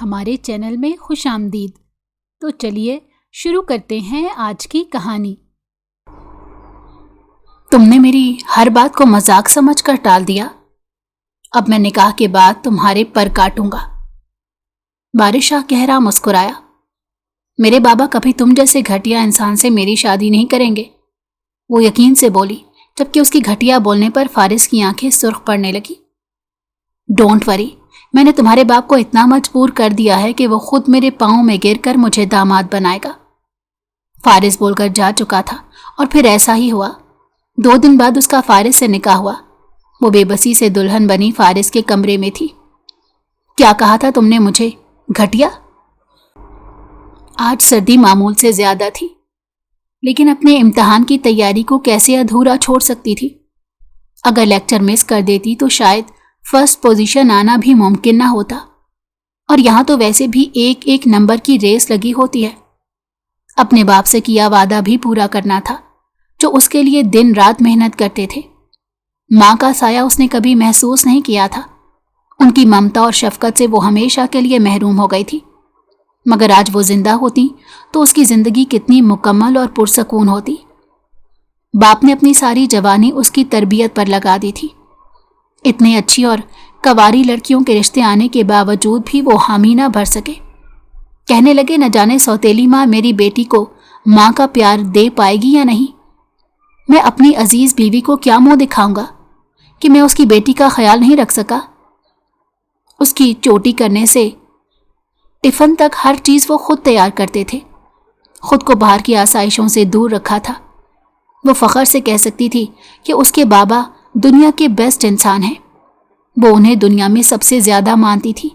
ہمارے چینل میں خوش آمدید۔ تو چلیے شروع کرتے ہیں آج کی کہانی۔ تم نے میری ہر بات کو مذاق سمجھ کر ٹال دیا۔ اب میں نکاح کے بعد تمہارے پر کاٹوں گا۔ بارش شاہ گہرا مسکرایا۔ میرے بابا کبھی تم جیسے گھٹیا انسان سے میری شادی نہیں کریں گے، وہ یقین سے بولی، جبکہ اس کی گھٹیا بولنے پر فارس کی آنکھیں سرخ پڑنے لگی۔ ڈونٹ وری، میں نے تمہارے باپ کو اتنا مجبور کر دیا ہے کہ وہ خود میرے پاؤں میں گر کر مجھے داماد بنائے گا۔ فارس بول کر جا چکا تھا اور پھر ایسا ہی ہوا۔ 2 دن بعد اس کا فارس سے نکاح ہوا۔ وہ بے بسی سے دلہن بنی فارس کے کمرے میں تھی۔ کیا کہا تھا تم نے مجھے، گھٹیا؟ آج سردی معمول سے زیادہ تھی، لیکن اپنے امتحان کی تیاری کو کیسے ادھورا چھوڑ سکتی تھی؟ اگر لیکچر مس کر دیتی تو شاید فرسٹ پوزیشن آنا بھی ممکن نہ ہوتا، اور یہاں تو ویسے بھی ایک نمبر کی ریس لگی ہوتی ہے۔ اپنے باپ سے کیا وعدہ بھی پورا کرنا تھا، جو اس کے لیے دن رات محنت کرتے تھے۔ ماں کا سایہ اس نے کبھی محسوس نہیں کیا تھا۔ ان کی ممتا اور شفقت سے وہ ہمیشہ کے لیے محروم ہو گئی تھی، مگر آج وہ زندہ ہوتی تو اس کی زندگی کتنی مکمل اور پرسکون ہوتی۔ باپ نے اپنی ساری جوانی اس کی تربیت پر لگا دی تھی۔ اتنی اچھی اور کواری لڑکیوں کے رشتے آنے کے باوجود بھی وہ حامی نہ بھر سکے۔ کہنے لگے، نہ جانے سوتیلی ماں میری بیٹی کو ماں کا پیار دے پائے گی یا نہیں۔ میں اپنی عزیز بیوی کو کیا منہ دکھاؤں گا کہ میں اس کی بیٹی کا خیال نہیں رکھ سکا۔ اس کی چوٹی کرنے سے ٹفن تک ہر چیز وہ خود تیار کرتے تھے۔ خود کو باہر کی آسائشوں سے دور رکھا تھا۔ وہ فخر سے کہہ سکتی تھی کہ اس کے بابا دنیا کے بیسٹ انسان ہیں۔ وہ انہیں دنیا میں سب سے زیادہ مانتی تھی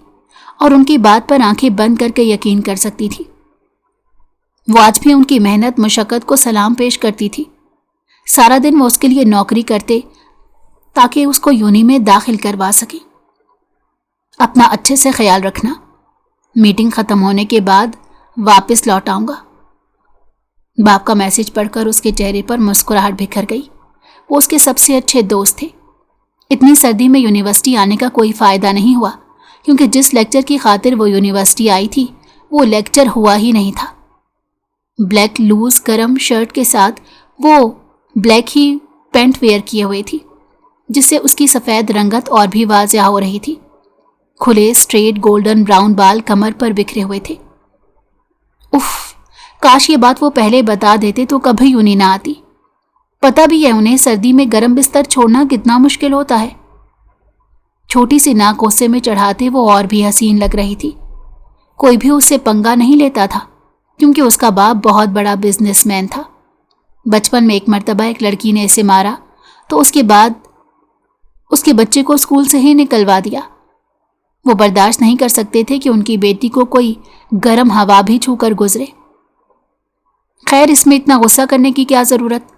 اور ان کی بات پر آنکھیں بند کر کے یقین کر سکتی تھی۔ وہ آج بھی ان کی محنت مشقت کو سلام پیش کرتی تھی۔ سارا دن وہ اس کے لیے نوکری کرتے تاکہ اس کو یونی میں داخل کروا سکیں۔ اپنا اچھے سے خیال رکھنا، میٹنگ ختم ہونے کے بعد واپس لوٹ آؤں گا۔ باپ کا میسج پڑھ کر اس کے چہرے پر مسکراہٹ بکھر گئی۔ وہ اس کے سب سے اچھے دوست تھے۔ اتنی سردی میں یونیورسٹی آنے کا کوئی فائدہ نہیں ہوا، کیونکہ جس لیکچر کی خاطر وہ یونیورسٹی آئی تھی وہ لیکچر ہوا ہی نہیں تھا۔ بلیک لوز گرم شرٹ کے ساتھ وہ بلیک ہی پینٹ ویئر کیے ہوئے تھی، جس سے اس کی سفید رنگت اور بھی واضح ہو رہی تھی۔ کھلے اسٹریٹ گولڈن براؤن بال کمر پر بکھرے ہوئے تھے۔ اف، کاش یہ بات وہ پہلے بتا دیتے تو کبھی یونی نہ آتی۔ پتہ بھی ہے انہیں سردی میں گرم بستر چھوڑنا کتنا مشکل ہوتا ہے۔ چھوٹی سی ناک غصے میں چڑھاتے وہ اور بھی حسین لگ رہی تھی۔ کوئی بھی اس سے پنگا نہیں لیتا تھا، کیونکہ اس کا باپ بہت بڑا بزنس مین تھا۔ بچپن میں ایک مرتبہ ایک لڑکی نے اسے مارا تو اس کے بعد اس کے بچے کو اسکول سے ہی نکلوا دیا۔ وہ برداشت نہیں کر سکتے تھے کہ ان کی بیٹی کو کوئی گرم ہوا بھی چھو کر گزرے۔ خیر، اس میں اتنا غصہ کرنے کی کیا ضرورت؟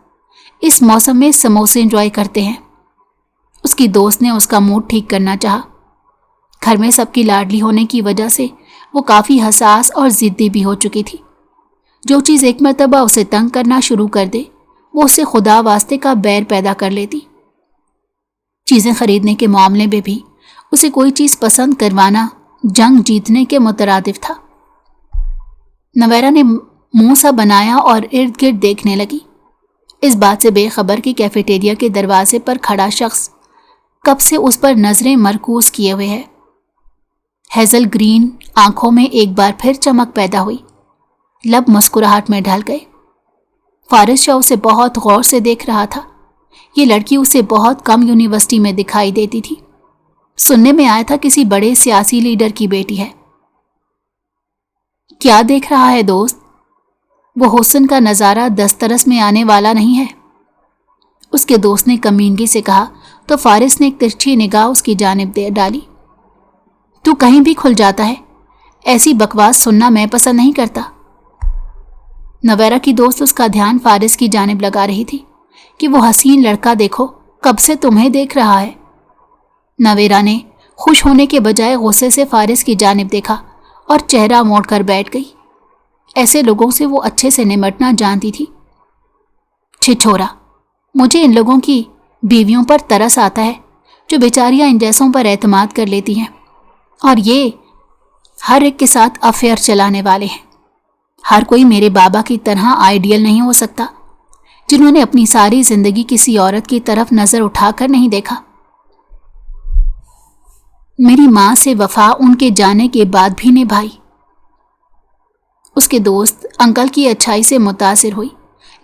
اس موسم میں سموسے انجوائے کرتے ہیں۔ اس کی دوست نے اس کا موڈ ٹھیک کرنا چاہا۔ گھر میں سب کی لاڈلی ہونے کی وجہ سے وہ کافی حساس اور ضدی بھی ہو چکی تھی۔ جو چیز ایک مرتبہ اسے تنگ کرنا شروع کر دے، وہ اسے خدا واسطے کا بیر پیدا کر لیتی۔ چیزیں خریدنے کے معاملے میں بھی اسے کوئی چیز پسند کروانا جنگ جیتنے کے مترادف تھا۔ نویرا نے منہ سا بنایا اور ارد گرد دیکھنے لگی، اس بات سے بے خبر کہ کیفیٹیریا کے دروازے پر کھڑا شخص کب سے اس پر نظریں مرکوز کیے ہوئے ہے۔ ہیزل گرین آنکھوں میں ایک بار پھر چمک پیدا ہوئی، لب مسکراہٹ میں ڈھل گئے۔ فارس شاہ اسے بہت غور سے دیکھ رہا تھا۔ یہ لڑکی اسے بہت کم یونیورسٹی میں دکھائی دیتی تھی۔ سننے میں آیا تھا کسی بڑے سیاسی لیڈر کی بیٹی ہے۔ کیا دیکھ رہا ہے دوست؟ وہ حسن کا نظارہ دسترس میں آنے والا نہیں ہے، اس کے دوست نے کمینگی سے کہا تو فارس نے ایک ترچھی نگاہ اس کی جانب دے ڈالی۔ تو کہیں بھی کھل جاتا ہے، ایسی بکواس سننا میں پسند نہیں کرتا۔ نویرا کی دوست اس کا دھیان فارس کی جانب لگا رہی تھی کہ وہ حسین لڑکا دیکھو کب سے تمہیں دیکھ رہا ہے۔ نویرا نے خوش ہونے کے بجائے غصے سے فارس کی جانب دیکھا اور چہرہ موڑ کر بیٹھ گئی۔ ایسے لوگوں سے وہ اچھے سے نمٹنا جانتی تھی۔ چھچھورا، مجھے ان لوگوں کی بیویوں پر ترس آتا ہے جو بیچاریاں ان جیسوں پر اعتماد کر لیتی ہیں، اور یہ हर एक के साथ अफेयर चलाने वाले हैं। हर कोई मेरे बाबा की तरह आइडियल नहीं हो सकता, जिन्होंने अपनी सारी जिंदगी किसी औरत की तरफ नजर उठाकर नहीं देखा। मेरी मां से वफा उनके जाने के बाद भी निभाई। उसके दोस्त अंकल की अच्छाई से मुतासिर हुई,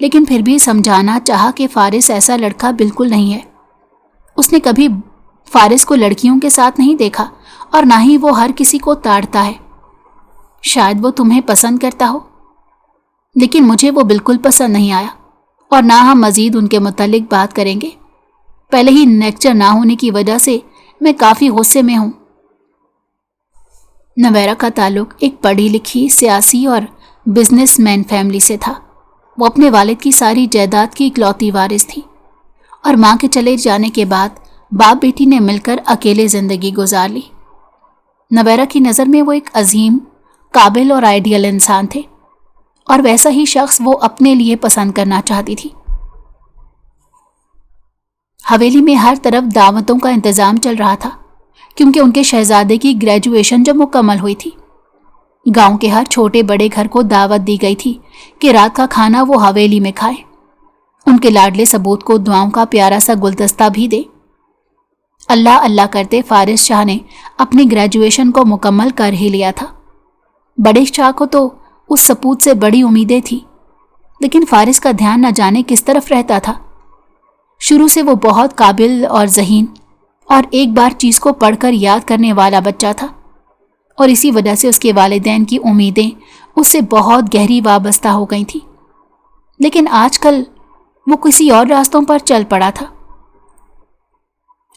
लेकिन फिर भी समझाना चाहा कि फारिस ऐसा लड़का बिल्कुल नहीं है। उसने कभी फारिस को लड़कियों के साथ नहीं देखा और ना ही वो हर किसी को ताड़ता है। शायद वो तुम्हें पसंद करता हो, लेकिन मुझे वो बिल्कुल पसंद नहीं आया और ना हम मजीद उनके मुतालिक बात करेंगे। पहले ही लेक्चर ना होने की वजह से मैं काफ़ी गुस्से में हूँ। नवेरा का ताल्लुक एक पढ़ी लिखी सियासी और बिजनेसमैन फैमिली से था। वो अपने वालिद की सारी जायदाद की इकलौती वारिस थी और माँ के चले जाने के बाद बाप बेटी ने मिलकर अकेले ज़िंदगी गुजार ली। नवेरा की नज़र में वो एक अजीम, काबिल और आइडियल इंसान थे और वैसा ही शख्स वो अपने लिए पसंद करना चाहती थी। हवेली में हर तरफ दावतों का इंतज़ाम चल रहा था, क्योंकि उनके शहजादे की ग्रेजुएशन जब मुकम्मल हुई थी। गांव के हर छोटे बड़े घर को दावत दी गई थी कि रात का खाना वो हवेली में खाए। उनके लाडले सबूत को दुआओं का प्यारा सा गुलदस्ता भी दे। अल्लाह अल्लाह करते फारिस शाह ने अपनी ग्रेजुएशन को मुकम्मल कर ही लिया था। बड़े शाह को तो उस सपूत से बड़ी उम्मीदें थी, लेकिन फारिस का ध्यान न जाने किस तरफ रहता था। शुरू से वो बहुत काबिल और ज़हीन और एक बार चीज़ को पढ़कर याद करने वाला बच्चा था, और इसी वजह से उसके वालिदैन की उम्मीदें उससे बहुत गहरी वाबस्ता हो गई थी। लेकिन आजकल वो किसी और रास्तों पर चल पड़ा था।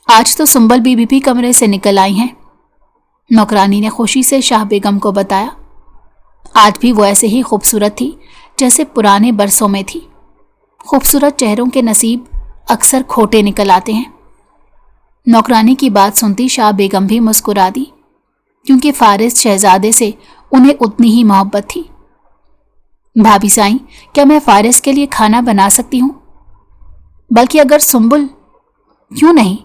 आज तो सुंबल बीबी भी कमरे से निकल आई हैं, नौकरानी ने खुशी से शाह बेगम को बताया। आज भी वो ऐसे ही खूबसूरत थी जैसे पुराने बरसों में थी। खूबसूरत चेहरों के नसीब अक्सर खोटे निकल आते हैं। नौकरानी की बात सुनती शाह बेगम भी मुस्कुरा दी, क्योंकि फारिस शहजादे से उन्हें उतनी ही मोहब्बत थी। भाभी साईं, क्या मैं फारिस के लिए खाना बना सकती हूँ? बल्कि अगर सुंबुल, क्यों नहीं,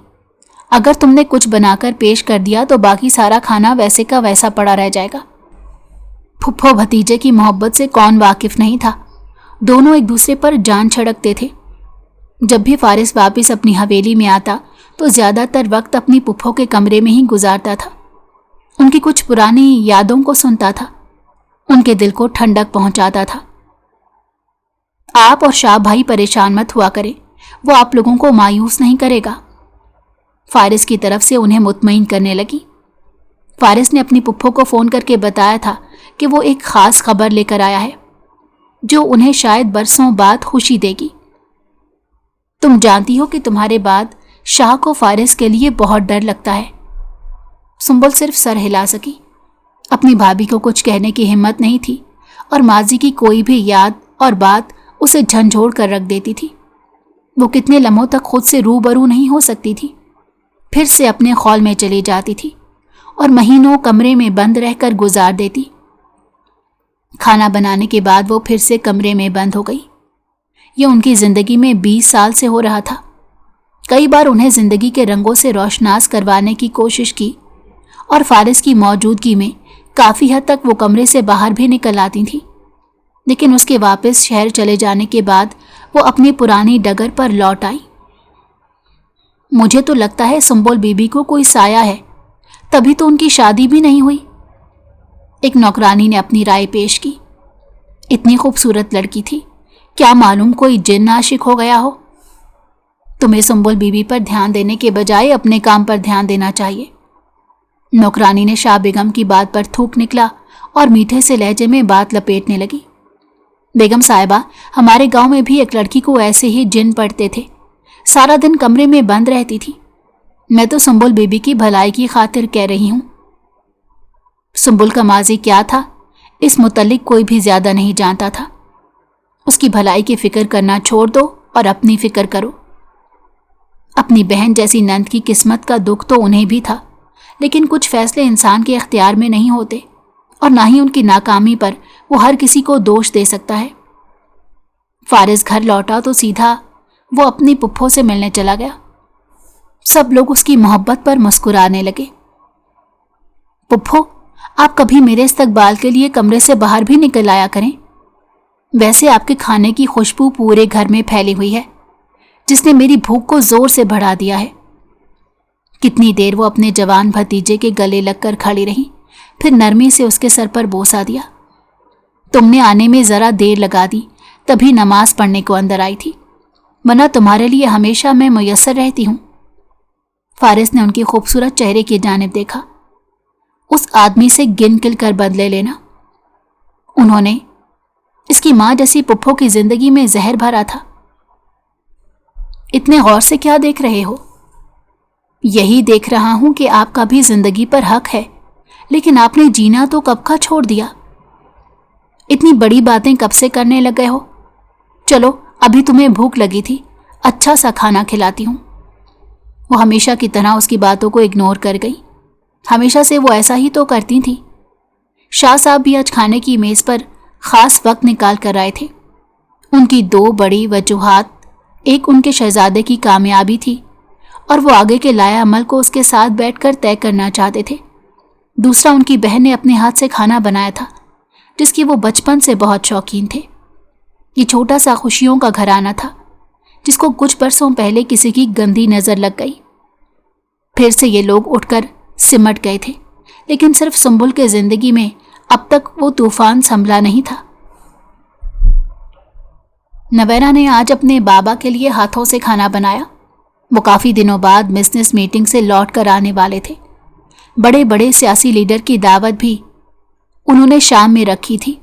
अगर तुमने कुछ बनाकर पेश कर दिया तो बाकी सारा खाना वैसे का वैसा पड़ा रह जाएगा। फुफ्फो भतीजे की मोहब्बत से कौन वाकिफ नहीं था। दोनों एक दूसरे पर जान छिड़कते थे। जब भी फारिस वापस अपनी हवेली में आता तो ज़्यादातर वक्त अपनी फुफ्फो के कमरे में ही गुजारता था। उनकी कुछ पुरानी यादों को सुनता था, उनके दिल को ठंडक पहुंचाता था। आप और शाह भाई परेशान मत हुआ करें, वो आप लोगों को मायूस नहीं करेगा। फारिस की तरफ से उन्हें मुतमईन करने लगी। फारिस ने अपनी फुफ्फो को फ़ोन करके बताया था कि वो एक ख़ास खबर लेकर आया है जो उन्हें शायद बरसों बाद खुशी देगी। तुम जानती हो कि तुम्हारे बाद शाह को फारिस के लिए बहुत डर लगता है। सुंबल सिर्फ सर हिला सकी। अपनी भाभी को कुछ कहने की हिम्मत नहीं थी और माजी की कोई भी याद और बात उसे झंझोड़ कर रख देती थी। वो कितने लम्हों तक खुद से रूबरू नहीं हो सकती थी, फिर से अपने खौल में चली जाती थी और महीनों कमरे में बंद रहकर गुजार देती। खाना बनाने के बाद वो फिर से कमरे में बंद हो गई। ये उनकी ज़िंदगी में 20 साल से हो रहा था। कई बार उन्हें ज़िंदगी के रंगों से रोशनास करवाने की कोशिश की और फारिस की मौजूदगी में काफ़ी हद तक वो कमरे से बाहर भी निकल आती थी, लेकिन उसके वापस शहर चले जाने के बाद वो अपनी पुरानी डगर पर लौट आई। मुझे तो लगता है सुंबल बीबी को कोई साया है, तभी तो उनकी शादी भी नहीं हुई। एक नौकरानी ने अपनी राय पेश की। इतनी खूबसूरत लड़की थी, क्या मालूम कोई जिन्न आशिक हो गया हो। तुम्हें सुंबल बीबी पर ध्यान देने के बजाय अपने काम पर ध्यान देना चाहिए। नौकरानी ने शाह बेगम की बात पर थूक निकला और मीठे से लहजे में बात लपेटने लगी। बेगम साहिबा, हमारे गांव में भी एक लड़की को ऐसे ही जिन्न पड़ते थे, सारा दिन कमरे में बंद रहती थी। मैं तो सुंबल बीबी की भलाई की खातिर कह रही हूँ। सुंबल का माजी क्या था इस मुतल्लिक कोई भी ज्यादा नहीं जानता था। उसकी भलाई की फिक्र करना छोड़ दो और अपनी फिक्र करो। अपनी बहन जैसी नंद की किस्मत का दुख तो उन्हें भी था, लेकिन कुछ फैसले इंसान के इख्तियार में नहीं होते और ना ही उनकी नाकामी पर वो हर किसी को दोष दे सकता है। फारिस घर लौटा तो सीधा वो अपनी पुप्पो से मिलने चला गया। सब लोग उसकी मोहब्बत पर मुस्कुराने लगे। पुप्पो, आप कभी मेरे इस्तकबाल के लिए कमरे से बाहर भी निकल आया करें। वैसे आपके खाने की खुशबू पूरे घर में फैली हुई है, जिसने मेरी भूख को जोर से बढ़ा दिया है। कितनी देर वो अपने जवान भतीजे के गले लगकर खड़ी रही, फिर नरमी से उसके सर पर बोसा दिया। तुमने आने में जरा देर लगा दी, तभी नमाज पढ़ने को अंदर आई थी, वरना तुम्हारे लिए हमेशा मैं मुयस्सर रहती हूं। फारिस ने उनकी खूबसूरत चेहरे की जानिब देखा। उस आदमी से गिन गिन कर बदले लेना। उन्होंने इसकी मां जैसी पुप्पो की जिंदगी में जहर भरा था। इतने गौर से क्या देख रहे हो? यही देख रहा हूं कि आपका भी जिंदगी पर हक है, लेकिन आपने जीना तो कब का छोड़ दिया। इतनी बड़ी बातें कब से करने लग गए हो? चलो, अभी तुम्हें भूख लगी थी, अच्छा सा खाना खिलाती हूं। वो हमेशा की तरह उसकी बातों को इग्नोर कर गई। हमेशा से वो ऐसा ही तो करती थी। शाह साहब भी आज खाने की मेज पर खास वक्त निकाल कर आए थे। उनकी दो बड़ी वजूहात, एक उनके शहजादे की कामयाबी थी और वो आगे के लाया अमल को उसके साथ बैठकर तय करना चाहते थे। दूसरा, उनकी बहन ने अपने हाथ से खाना बनाया था, जिसकी वो बचपन से बहुत शौकीन थे। ये छोटा सा खुशियों का घराना था, जिसको कुछ बरसों पहले किसी की गंदी नजर लग गई। फिर से ये लोग उठकर सिमट गए थे, लेकिन सिर्फ सुंबुल के जिंदगी में अब तक वो तूफान संभला नहीं था। नवेरा ने आज अपने बाबा के लिए हाथों से खाना बनाया। वो काफी दिनों बाद बिजनेस मीटिंग से लौट कर आने वाले थे। बड़े बड़े सियासी लीडर की दावत भी उन्होंने शाम में रखी थी।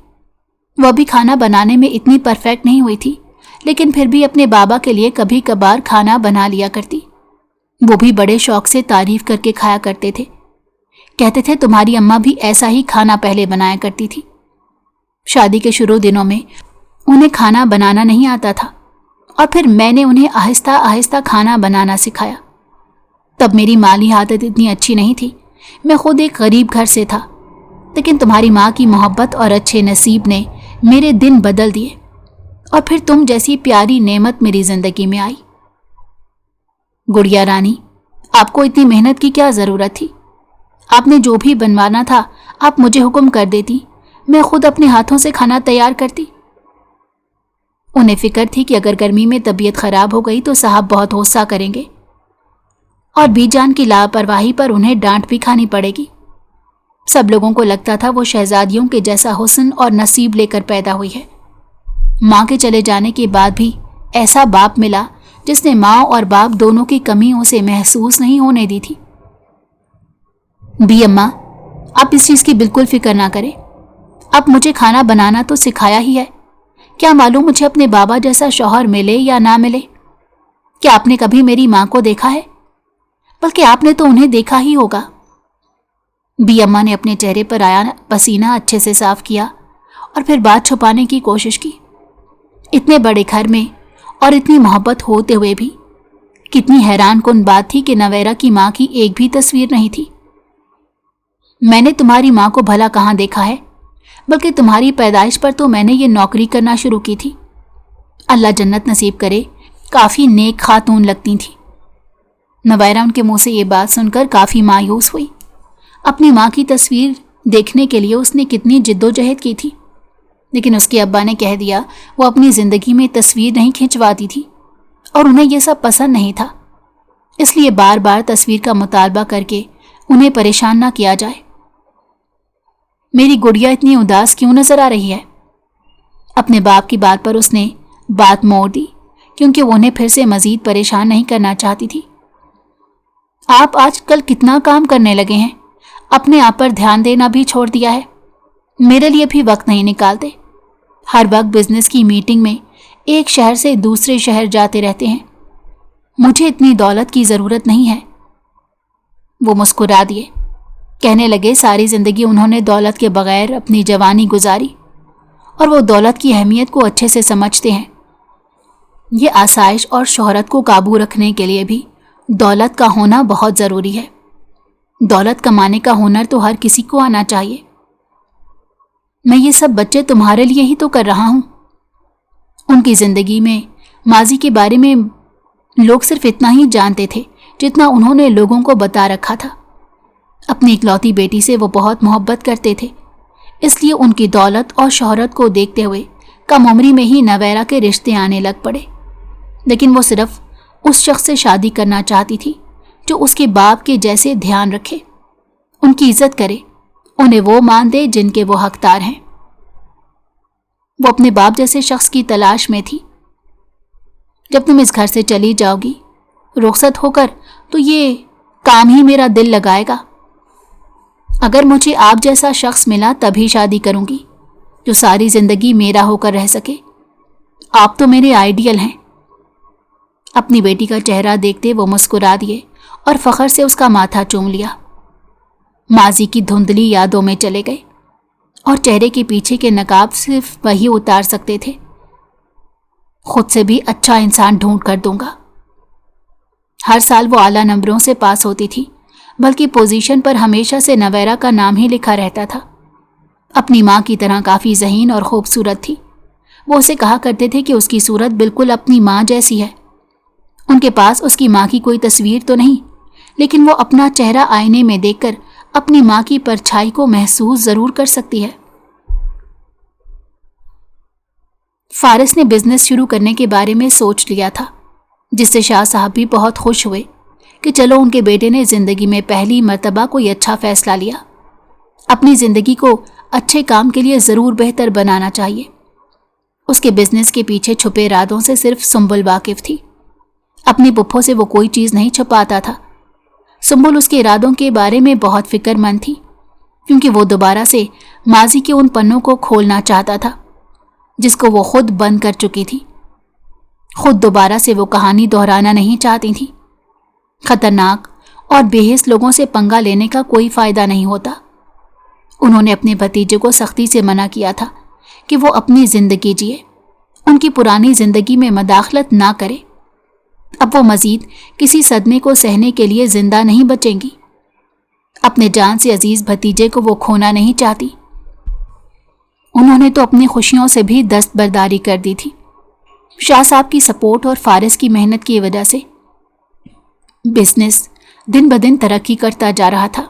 वह भी खाना बनाने में इतनी परफेक्ट नहीं हुई थी, लेकिन फिर भी अपने बाबा के लिए कभी कभार खाना बना लिया करती। वो भी बड़े शौक से तारीफ करके खाया करते थे। कहते थे तुम्हारी अम्मा भी ऐसा ही खाना पहले बनाया करती थी। शादी के शुरू दिनों में उन्हें खाना बनाना नहीं आता था और फिर मैंने उन्हें आहिस्ता आहिस्ता खाना बनाना सिखाया। तब मेरी माली हालत इतनी अच्छी नहीं थी, मैं खुद एक गरीब घर से था, लेकिन तुम्हारी माँ की मोहब्बत और अच्छे नसीब ने मेरे दिन बदल दिए और फिर तुम जैसी प्यारी नेमत मेरी जिंदगी में आई। गुड़िया रानी, आपको इतनी मेहनत की क्या जरूरत थी? आपने जो भी बनवाना था आप मुझे हुक्म कर देती, मैं खुद अपने हाथों से खाना तैयार करती। उन्हें फिक्र थी कि अगर गर्मी में तबीयत खराब हो गई तो साहब बहुत गुस्सा करेंगे और बीजान की लापरवाही पर उन्हें डांट भी खानी पड़ेगी। सब लोगों को लगता था वो शहजादियों के जैसा हुस्न और नसीब लेकर पैदा हुई है। माँ के चले जाने के बाद भी ऐसा बाप मिला जिसने माँ और बाप दोनों की कमी उसे महसूस नहीं होने दी थी। बी अम्मा, आप इस चीज की बिल्कुल फिक्र ना करें। अब मुझे खाना बनाना तो सिखाया ही है, क्या मालूम मुझे अपने बाबा जैसा शौहर मिले या ना मिले। क्या आपने कभी मेरी माँ को देखा है? बल्कि आपने तो उन्हें देखा ही होगा। बी अम्मा ने अपने चेहरे पर आया पसीना अच्छे से साफ किया और फिर बात छुपाने की कोशिश की। इतने बड़े घर में और इतनी मोहब्बत होते हुए भी कितनी हैरान कुन बात थी कि नवेरा की माँ की एक भी तस्वीर नहीं थी। मैंने तुम्हारी माँ को भला कहाँ देखा है, बल्कि तुम्हारी पैदाइश पर तो मैंने ये नौकरी करना शुरू की थी। अल्लाह जन्नत नसीब करे, काफ़ी नेक खातून लगती थी। नवायरा उनके मुंह से ये बात सुनकर काफ़ी मायूस हुई। अपनी माँ की तस्वीर देखने के लिए उसने कितनी जिद्दोजहद की थी, लेकिन उसके अब्बा ने कह दिया वो अपनी ज़िंदगी में तस्वीर नहीं खिंचवाती थी और उन्हें यह सब पसंद नहीं था। इसलिए बार बार तस्वीर का मुतालबा करके उन्हें परेशान ना किया जाए। मेरी गुड़िया इतनी उदास क्यों नजर आ रही है? अपने बाप की बात पर उसने बात मोड़ दी, क्योंकि वो उन्हें फिर से मजीद परेशान नहीं करना चाहती थी। आप आजकल कितना काम करने लगे हैं, अपने आप पर ध्यान देना भी छोड़ दिया है। मेरे लिए भी वक्त नहीं निकालते। हर वक्त बिजनेस की मीटिंग में एक शहर से दूसरे शहर जाते रहते हैं। मुझे इतनी दौलत की ज़रूरत नहीं है। वो मुस्कुरा दिए। कहने लगे सारी ज़िंदगी उन्होंने दौलत के बगैर अपनी जवानी गुजारी और वो दौलत की अहमियत को अच्छे से समझते हैं। ये आसाइश और शोहरत को काबू रखने के लिए भी दौलत का होना बहुत ज़रूरी है। दौलत कमाने का हुनर तो हर किसी को आना चाहिए। मैं ये सब बच्चे तुम्हारे लिए ही तो कर रहा हूँ। उनकी ज़िंदगी में माजी के बारे में लोग सिर्फ इतना ही जानते थे जितना उन्होंने लोगों को बता रखा था। اپنی اکلوتی بیٹی سے وہ بہت محبت کرتے تھے، اس لیے ان کی دولت اور شہرت کو دیکھتے ہوئے کم عمری میں ہی نویرا کے رشتے آنے لگ پڑے۔ لیکن وہ صرف اس شخص سے شادی کرنا چاہتی تھی جو اس کے باپ کے جیسے دھیان رکھے، ان کی عزت کرے، انہیں وہ مان دے جن کے وہ حقدار ہیں۔ وہ اپنے باپ جیسے شخص کی تلاش میں تھی۔ جب تم اس گھر سے چلی جاؤ گی رخصت ہو کر تو یہ کام ہی میرا دل لگائے گا۔ اگر مجھے آپ جیسا شخص ملا تبھی شادی کروں گی جو ساری زندگی میرا ہو کر رہ سکے۔ آپ تو میرے آئیڈیل ہیں۔ اپنی بیٹی کا چہرہ دیکھتے وہ مسکرا دیے اور فخر سے اس کا ماتھا چوم لیا۔ ماضی کی دھندلی یادوں میں چلے گئے اور چہرے کے پیچھے کے نقاب صرف وہی اتار سکتے تھے۔ خود سے بھی اچھا انسان ڈھونڈ کر دوں گا۔ ہر سال وہ اعلیٰ نمبروں سے پاس ہوتی تھی، بلکہ پوزیشن پر ہمیشہ سے نویرا کا نام ہی لکھا رہتا تھا۔ اپنی ماں کی طرح کافی ذہین اور خوبصورت تھی۔ وہ اسے کہا کرتے تھے کہ اس کی صورت بالکل اپنی ماں جیسی ہے۔ ان کے پاس اس کی ماں کی کوئی تصویر تو نہیں، لیکن وہ اپنا چہرہ آئینے میں دیکھ کر اپنی ماں کی پرچھائی کو محسوس ضرور کر سکتی ہے۔ فارس نے بزنس شروع کرنے کے بارے میں سوچ لیا تھا، جس سے شاہ صاحب بھی بہت خوش ہوئے کہ چلو ان کے بیٹے نے زندگی میں پہلی مرتبہ کوئی اچھا فیصلہ لیا۔ اپنی زندگی کو اچھے کام کے لیے ضرور بہتر بنانا چاہیے۔ اس کے بزنس کے پیچھے چھپے ارادوں سے صرف سنبل واقف تھی۔ اپنی پپھوں سے وہ کوئی چیز نہیں چھپاتا تھا۔ سنبل اس کے ارادوں کے بارے میں بہت فکر مند تھی، کیونکہ وہ دوبارہ سے ماضی کے ان پنوں کو کھولنا چاہتا تھا جس کو وہ خود بند کر چکی تھی۔ خود دوبارہ سے وہ کہانی دہرانا نہیں چاہتی تھی۔ خطرناک اور بے حس لوگوں سے پنگا لینے کا کوئی فائدہ نہیں ہوتا۔ انہوں نے اپنے بھتیجے کو سختی سے منع کیا تھا کہ وہ اپنی زندگی جیے، ان کی پرانی زندگی میں مداخلت نہ کرے۔ اب وہ مزید کسی صدمے کو سہنے کے لیے زندہ نہیں بچیں گی۔ اپنے جان سے عزیز بھتیجے کو وہ کھونا نہیں چاہتی۔ انہوں نے تو اپنی خوشیوں سے بھی دستبرداری کر دی تھی۔ شاہ صاحب کی سپورٹ اور فارس کی محنت کی وجہ سے بزنس دن بدن ترقی کرتا جا رہا تھا،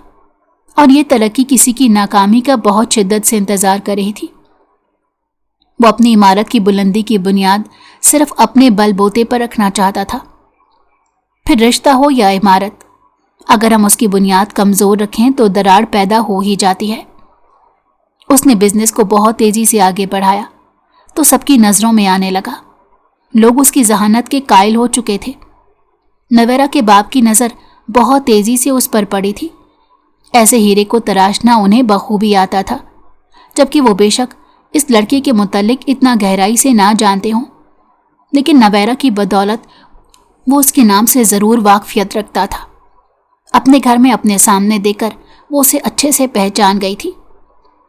اور یہ ترقی کسی کی ناکامی کا بہت شدت سے انتظار کر رہی تھی۔ وہ اپنی عمارت کی بلندی کی بنیاد صرف اپنے بل بوتے پر رکھنا چاہتا تھا۔ پھر رشتہ ہو یا عمارت، اگر ہم اس کی بنیاد کمزور رکھیں تو دراڑ پیدا ہو ہی جاتی ہے۔ اس نے بزنس کو بہت تیزی سے آگے بڑھایا تو سب کی نظروں میں آنے لگا۔ لوگ اس کی ذہانت کے قائل ہو چکے تھے۔ نویرا کے باپ کی نظر بہت تیزی سے اس پر پڑی تھی۔ ایسے ہیرے کو تراشنا انہیں بخوبی آتا تھا، جبکہ وہ بے شک اس لڑکے کے متعلق اتنا گہرائی سے نہ جانتے ہوں، لیکن نویرا کی بدولت وہ اس کے نام سے ضرور واقفیت رکھتا تھا۔ اپنے گھر میں اپنے سامنے دیکھ کر وہ اسے اچھے سے پہچان گئی تھی۔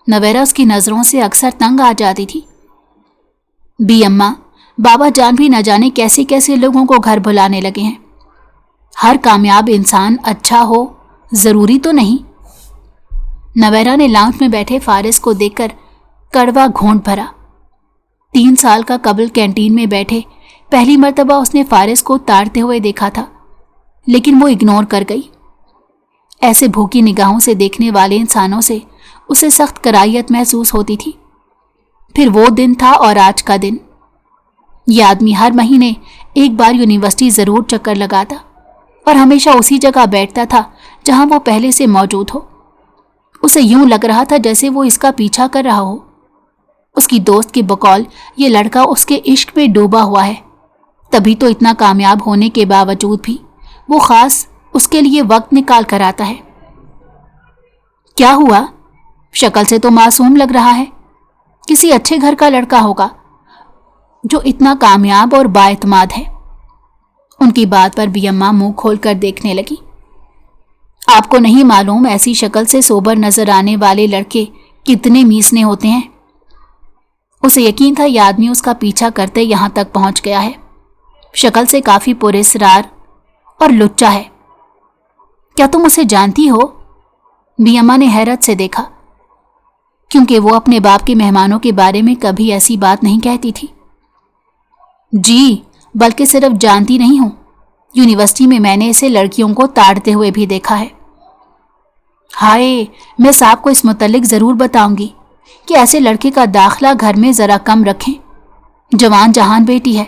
نویرا اس کی نظروں سے اکثر تنگ آ جاتی تھی۔ بی اماں، بابا جان بھی نہ جانے کیسے کیسے لوگوں کو گھر بلانے لگے ہیں۔ ہر کامیاب انسان اچھا ہو ضروری تو نہیں۔ نویرا نے لاؤنج میں بیٹھے فارس کو دیکھ کر کڑوا گھونٹ بھرا۔ 3 سال کا قبل کینٹین میں بیٹھے پہلی مرتبہ اس نے فارس کو تاڑتے ہوئے دیکھا تھا، لیکن وہ اگنور کر گئی۔ ایسے بھوکی نگاہوں سے دیکھنے والے انسانوں سے اسے سخت کراہیت محسوس ہوتی تھی۔ پھر وہ دن تھا اور آج کا دن۔ یہ آدمی ہر مہینے ایک بار یونیورسٹی ضرور چکر لگاتا اور ہمیشہ اسی جگہ بیٹھتا تھا جہاں وہ پہلے سے موجود ہو۔ اسے یوں لگ رہا تھا جیسے وہ اس کا پیچھا کر رہا ہو۔ اس کی دوست کی بقول یہ لڑکا اس کے عشق میں ڈوبا ہوا ہے، تبھی تو اتنا کامیاب ہونے کے باوجود بھی وہ خاص اس کے لیے وقت نکال کر آتا ہے۔ کیا ہوا؟ شکل سے تو معصوم لگ رہا ہے، کسی اچھے گھر کا لڑکا ہوگا جو اتنا کامیاب اور بااعتماد ہے۔ ان کی بات پر بھی اماں منہ کھول کر دیکھنے لگی۔ آپ کو نہیں معلوم ایسی شکل سے سوبر نظر آنے والے لڑکے کتنے میسنے ہوتے ہیں۔ اسے یقین تھا یہ آدمی اس کا پیچھا کرتے یہاں تک پہنچ گیا ہے۔ شکل سے کافی پراسرار اور لچا ہے۔ کیا تم اسے جانتی ہو؟ بی اماں نے حیرت سے دیکھا، کیونکہ وہ اپنے باپ کے مہمانوں کے بارے میں کبھی ایسی بات نہیں کہتی تھی۔ جی، بلکہ صرف جانتی نہیں ہوں، یونیورسٹی میں نے اسے لڑکیوں کو تاڑتے ہوئے بھی دیکھا ہے۔ ہائے، میں صاحب کو اس متعلق ضرور بتاؤں گی کہ ایسے لڑکے کا داخلہ گھر میں ذرا کم رکھیں، جوان جہان بیٹی ہے۔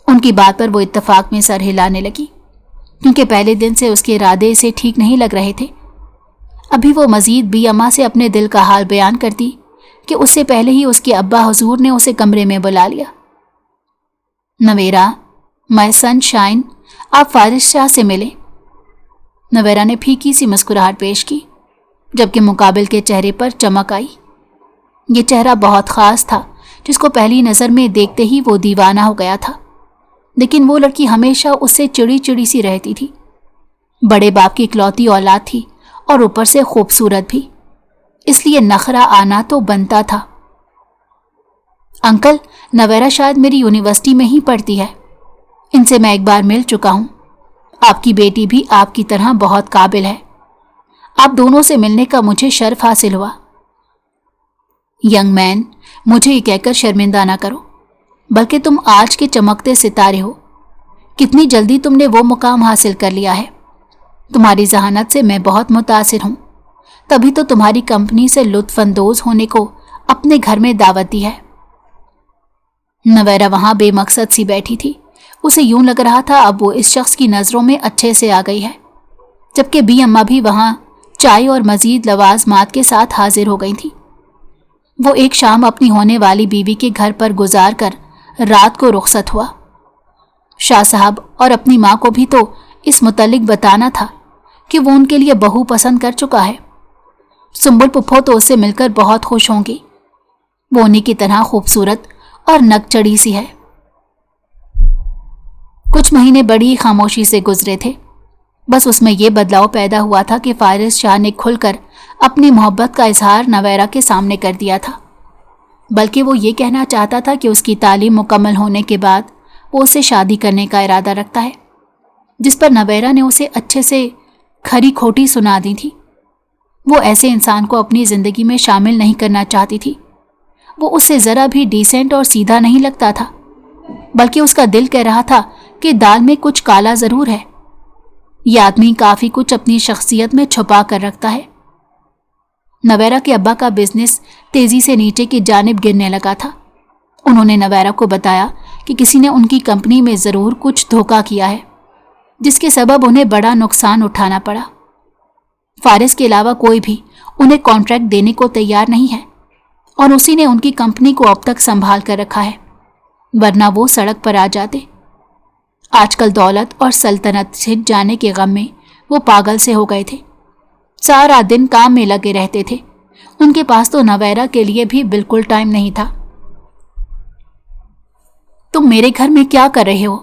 ان کی بات پر وہ اتفاق میں سر ہلانے لگی، کیونکہ پہلے دن سے اس کے ارادے اسے ٹھیک نہیں لگ رہے تھے۔ ابھی وہ مزید بی اماں سے اپنے دل کا حال بیان کرتی کہ اس سے پہلے ہی اس کے ابا حضور نے اسے کمرے میں بلا لیا۔ نویرا، مائی سن شائن، آپ فارس شاہ سے ملیں۔ نویرا نے پھیکی سی مسکراہٹ پیش کی، جبکہ مقابل کے چہرے پر چمک آئی۔ یہ چہرہ بہت خاص تھا، جس کو پہلی نظر میں دیکھتے ہی وہ دیوانہ ہو گیا تھا، لیکن وہ لڑکی ہمیشہ اس سے چڑی چڑی سی رہتی تھی۔ بڑے باپ کی اکلوتی اولاد تھی اور اوپر سے خوبصورت بھی، اس لیے نخرہ آنا تو بنتا تھا۔ انکل، نویرا شاید میری یونیورسٹی میں ہی پڑھتی ہے، ان سے میں ایک بار مل چکا ہوں۔ آپ کی بیٹی بھی آپ کی طرح بہت قابل ہے۔ آپ دونوں سے ملنے کا مجھے شرف حاصل ہوا۔ ینگ مین، مجھے یہ کہہ کر شرمندہ نہ کرو، بلکہ تم آج کے چمکتے ستارے ہو۔ کتنی جلدی تم نے وہ مقام حاصل کر لیا ہے۔ تمہاری ذہانت سے میں بہت متاثر ہوں، تبھی تو تمہاری کمپنی سے لطف اندوز ہونے کو اپنے گھر میں دعوت دی ہے۔ نویرا وہاں بے مقصد سی بیٹھی تھی، اسے یوں لگ رہا تھا اب وہ اس شخص کی نظروں میں اچھے سے آ گئی ہے، جبکہ بی اماں بھی وہاں چائے اور مزید لوازمات کے ساتھ حاضر ہو گئی تھی۔ وہ ایک شام اپنی ہونے والی بیوی کے گھر پر گزار کر رات کو رخصت ہوا۔ شاہ صاحب اور اپنی ماں کو بھی تو اس متعلق بتانا تھا کہ وہ ان کے لیے بہو پسند کر چکا ہے۔ سنبل پپھو تو اس سے مل کر بہت خوش ہوں گی، وہ انہی کی طرح خوبصورت اور نک چڑی سی ہے۔ کچھ مہینے بڑی خاموشی سے گزرے تھے، بس اس میں یہ بدلاؤ پیدا ہوا تھا کہ فارس شاہ نے کھل کر اپنی محبت کا اظہار نویرا کے سامنے کر دیا تھا، بلکہ وہ یہ کہنا چاہتا تھا کہ اس کی تعلیم مکمل ہونے کے بعد وہ اسے شادی کرنے کا ارادہ رکھتا ہے، جس پر نویرا نے اسے اچھے سے کھری کھوٹی سنا دی تھی۔ وہ ایسے انسان کو اپنی زندگی میں شامل نہیں کرنا چاہتی تھی۔ وہ اس سے ذرا بھی ڈیسنٹ اور سیدھا نہیں لگتا تھا، بلکہ اس کا دل کہہ رہا تھا کہ دال میں کچھ کالا ضرور ہے۔ یہ آدمی کافی کچھ اپنی شخصیت میں چھپا کر رکھتا ہے۔ نویرا کے ابا کا بزنس تیزی سے نیچے کی جانب گرنے لگا تھا۔ انہوں نے نویرا کو بتایا کہ کسی نے ان کی کمپنی میں ضرور کچھ دھوکہ کیا ہے، جس کے سبب انہیں بڑا نقصان اٹھانا پڑا۔ فارس کے علاوہ کوئی بھی انہیں کانٹریکٹ دینے کو تیار نہیں ہے، اور اسی نے ان کی کمپنی کو اب تک سنبھال کر رکھا ہے، ورنہ وہ سڑک پر آ جاتے۔ آج کل دولت اور سلطنت چھٹ جانے کے غم میں وہ پاگل سے ہو گئے تھے، سارا دن کام میں لگے رہتے تھے۔ ان کے پاس تو نویرا کے لیے بھی بالکل ٹائم نہیں تھا۔ تم میرے گھر میں کیا کر رہے ہو؟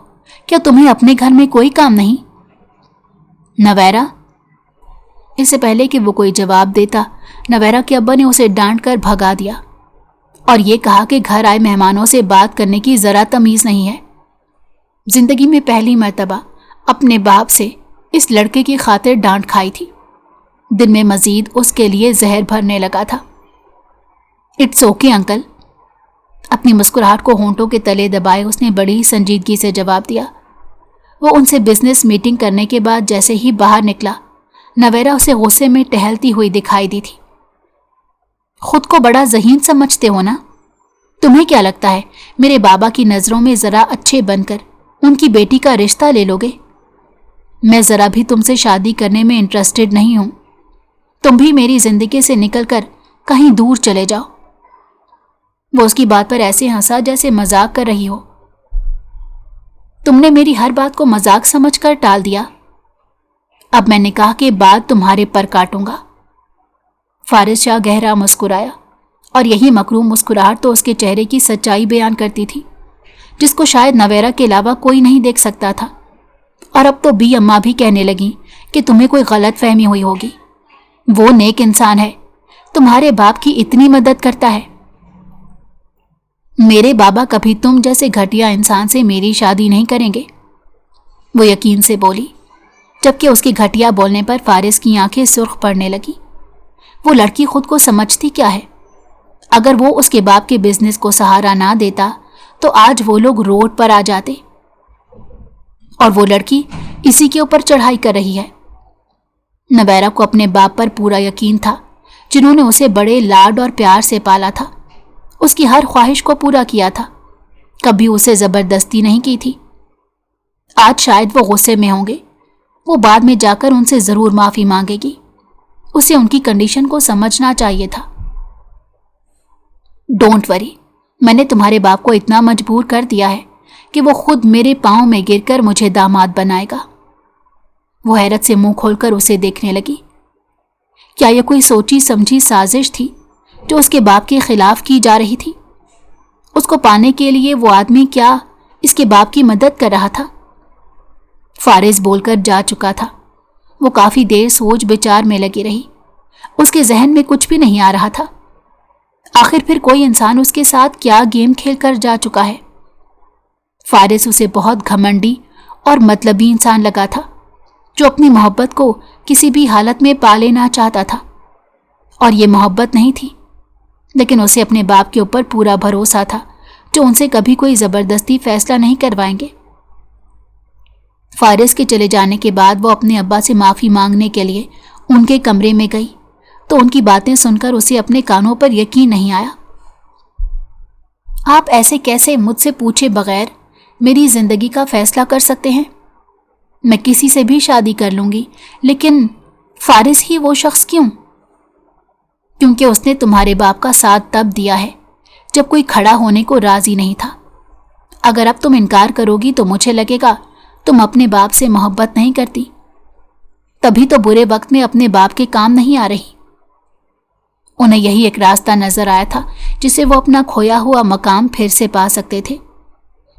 کیا تمہیں اپنے گھر میں کوئی کام نہیں؟ نویرا، اس سے پہلے کہ وہ کوئی جواب دیتا، نویرا کے ابا نے اسے ڈانٹ کر بھگا دیا اور یہ کہا کہ گھر آئے مہمانوں سے بات کرنے کی ذرا تمیز نہیں ہے۔ زندگی میں پہلی مرتبہ اپنے باپ سے اس لڑکے کی خاطر ڈانٹ کھائی تھی۔ دن میں مزید اس کے لیے زہر بھرنے لگا تھا۔ اٹس اوکے انکل، اپنی مسکراہٹ کو ہونٹوں کے تلے دبائے اس نے بڑی سنجیدگی سے جواب دیا۔ وہ ان سے بزنس میٹنگ کرنے کے بعد جیسے ہی باہر نکلا، نویرا اسے غصے میں ٹہلتی ہوئی دکھائی دی تھی۔ خود کو بڑا ذہین سمجھتے ہو نا؟ تمہیں کیا لگتا ہے میرے بابا کی نظروں میں ذرا اچھے بن کر ان کی بیٹی کا رشتہ لے لو گے؟ میں ذرا بھی تم سے شادی کرنے میں انٹرسٹڈ نہیں ہوں۔ تم بھی میری زندگی سے نکل کر کہیں دور چلے جاؤ۔ وہ اس کی بات پر ایسے ہنسا جیسے مذاق کر رہی ہو۔ تم نے میری ہر بات کو مذاق سمجھ کر ٹال دیا۔ اب میں نکاح کے بعد تمہارے پر کاٹوں گا۔ فارس شاہ گہرا مسکرایا، اور یہی مکروم مسکراہٹ تو اس کے چہرے کی سچائی بیان کرتی تھی، جس کو شاید نویرا کے علاوہ کوئی نہیں دیکھ سکتا تھا۔ اور اب تو بی اماں بھی کہنے لگی کہ تمہیں کوئی غلط فہمی ہوئی ہوگی۔ وہ نیک انسان ہے، تمہارے باپ کی اتنی مدد کرتا ہے۔ میرے بابا کبھی تم جیسے گھٹیا انسان سے میری شادی نہیں کریں گے، وہ یقین سے بولی، جبکہ اس کے گھٹیا بولنے پر فارس کی آنکھیں سرخ پڑنے لگی۔ وہ لڑکی خود کو سمجھتی کیا ہے؟ اگر وہ اس کے باپ کے بزنس کو سہارا نہ دیتا تو آج وہ لوگ روڈ پر آ جاتے، اور وہ لڑکی اسی کے اوپر چڑھائی کر رہی ہے۔ नवैरा को अपने बाप पर पूरा यकीन था, जिन्होंने उसे बड़े लाड और प्यार से पाला था, उसकी हर ख्वाहिश को पूरा किया था, कभी उसे जबरदस्ती नहीं की थी। आज शायद वो गुस्से में होंगे, वो बाद में जाकर उनसे जरूर माफी मांगेगी। उसे उनकी कंडीशन को समझना चाहिए था। डोंट वरी, मैंने तुम्हारे बाप को इतना मजबूर कर दिया है कि वो खुद मेरे पांव में गिरकर मुझे दामाद बनाएगा। वो हैरत से मुंह खोलकर उसे देखने लगी। क्या यह कोई सोची समझी साजिश थी जो उसके बाप के खिलाफ की जा रही थी? उसको पाने के लिए वो आदमी क्या इसके बाप की मदद कर रहा था? फारिस बोलकर जा चुका था। वो काफी देर सोच विचार में लगी रही। उसके जहन में कुछ भी नहीं आ रहा था। आखिर फिर कोई इंसान उसके साथ क्या गेम खेल कर जा चुका है? फारिस उसे बहुत घमंडी और मतलबी इंसान लगा था, जो अपनी मोहब्बत को किसी भी हालत में पा लेना चाहता था। और ये मोहब्बत नहीं थी, लेकिन उसे अपने बाप के ऊपर पूरा भरोसा था, जो उनसे कभी कोई जबरदस्ती फैसला नहीं करवाएंगे। फारिस के चले जाने के बाद वो अपने अब्बा से माफी मांगने के लिए उनके कमरे में गई, तो उनकी बातें सुनकर उसे अपने कानों पर यकीन नहीं आया। आप ऐसे कैसे मुझसे पूछे बगैर मेरी जिंदगी का फैसला कर सकते हैं? मैं किसी से भी शादी कर लूंगी, लेकिन फारिस ही वो शख्स क्यों? क्योंकि उसने तुम्हारे बाप का साथ तब दिया है जब कोई खड़ा होने को राजी नहीं था। अगर अब तुम इनकार करोगी तो मुझे लगेगा तुम अपने बाप से मोहब्बत नहीं करती। तभी तो बुरे वक्त में अपने बाप के काम नहीं आ रही। उन्हें यही एक रास्ता नजर आया था जिसे वो अपना खोया हुआ मकाम फिर से पा सकते थे,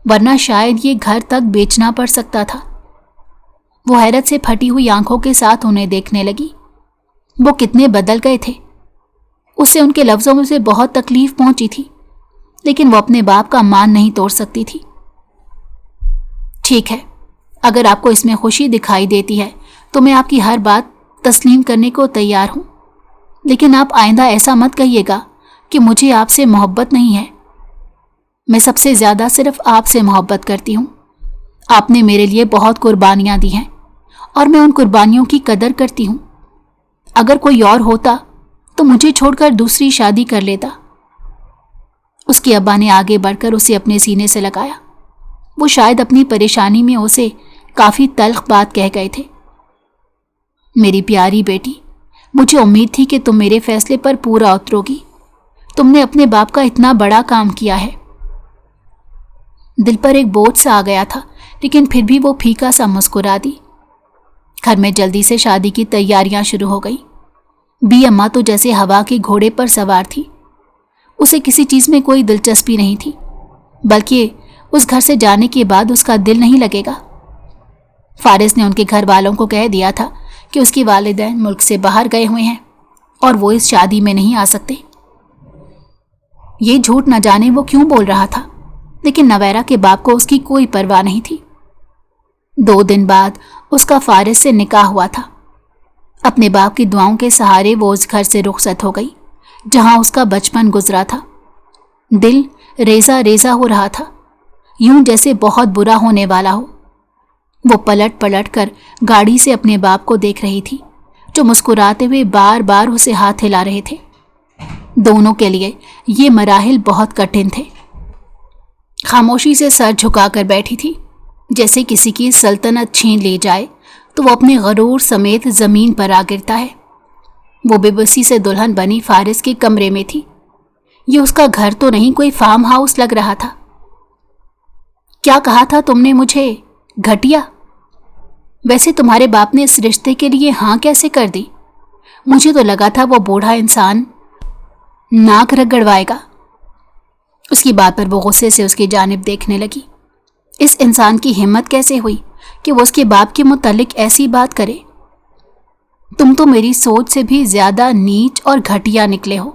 वरना शायद ये घर तक बेचना पड़ सकता था। वो हैरत से फटी हुई आंखों के साथ उन्हें देखने लगी। वो कितने बदल गए थे। उससे उनके लफ्जों में से बहुत तकलीफ पहुंची थी, लेकिन वो अपने बाप का मान नहीं तोड़ सकती थी। ठीक है, अगर आपको इसमें खुशी दिखाई देती है तो मैं आपकी हर बात तस्लीम करने को तैयार हूं, लेकिन आप आइंदा ऐसा मत कहिएगा कि मुझे आपसे मोहब्बत नहीं है। मैं सबसे ज्यादा सिर्फ आपसे मोहब्बत करती हूं। आपने मेरे लिए बहुत कुर्बानियां दी हैं और मैं उन कुर्बानियों की कदर करती हूं। अगर कोई और होता तो मुझे छोड़कर दूसरी शादी कर लेता। उसके अब्बा ने आगे बढ़कर उसे अपने सीने से लगाया। वो शायद अपनी परेशानी में उसे काफी तल्ख बात कह गए थे। मेरी प्यारी बेटी, मुझे उम्मीद थी कि तुम मेरे फैसले पर पूरा उतरोगी। तुमने अपने बाप का इतना बड़ा काम किया है। दिल पर एक बोझ सा आ गया था, लेकिन फिर भी वो फीका सा मुस्कुरा दी। घर में जल्दी से शादी की तैयारियां शुरू हो गई। बी अम्मा तो जैसे हवा के घोड़े पर सवार थी। उसे किसी चीज में कोई दिलचस्पी नहीं थी, बल्कि उस घर से जाने के बाद उसका दिल नहीं लगेगा। फारिस ने उनके घर वालों को कह दिया था कि उसके वालिदैन मुल्क से बाहर गए हुए हैं और वो इस शादी में नहीं आ सकते। ये झूठ न जाने वो क्यों बोल रहा था, लेकिन नवैरा के बाप को उसकी कोई परवाह नहीं थी। 2 दिन बाद उसका फारिस से निकाह हुआ था। अपने बाप की दुआओं के सहारे वो उस घर से रुखसत हो गई जहां उसका बचपन गुजरा था। दिल रेजा रेजा हो रहा था, यूं जैसे बहुत बुरा होने वाला हो। वो पलट पलट कर गाड़ी से अपने बाप को देख रही थी, जो मुस्कुराते हुए बार बार उसे हाथ हिला रहे थे। दोनों के लिए ये मराहिल बहुत कठिन थे। खामोशी से सर झुकाकर बैठी थी, जैसे किसी की सल्तनत छीन ली जाए तो वो अपने गरूर समेत जमीन पर आ गिरता है। वो बेबसी से दुल्हन बनी फारिस के कमरे में थी। ये उसका घर तो नहीं, कोई फार्म हाउस लग रहा था। क्या कहा था तुमने मुझे, घटिया? वैसे तुम्हारे बाप ने इस रिश्ते के लिए हाँ कैसे कर दी? मुझे तो लगा था वो बूढ़ा इंसान नाक रगड़वाएगा। उसकी बात पर वो गुस्से से उसकी जानिब देखने लगी। इस इंसान की हिम्मत कैसे हुई कि वो उसके बाप के मुतालिक ऐसी बात करे? तुम तो मेरी सोच से भी ज्यादा नीच और घटिया निकले हो।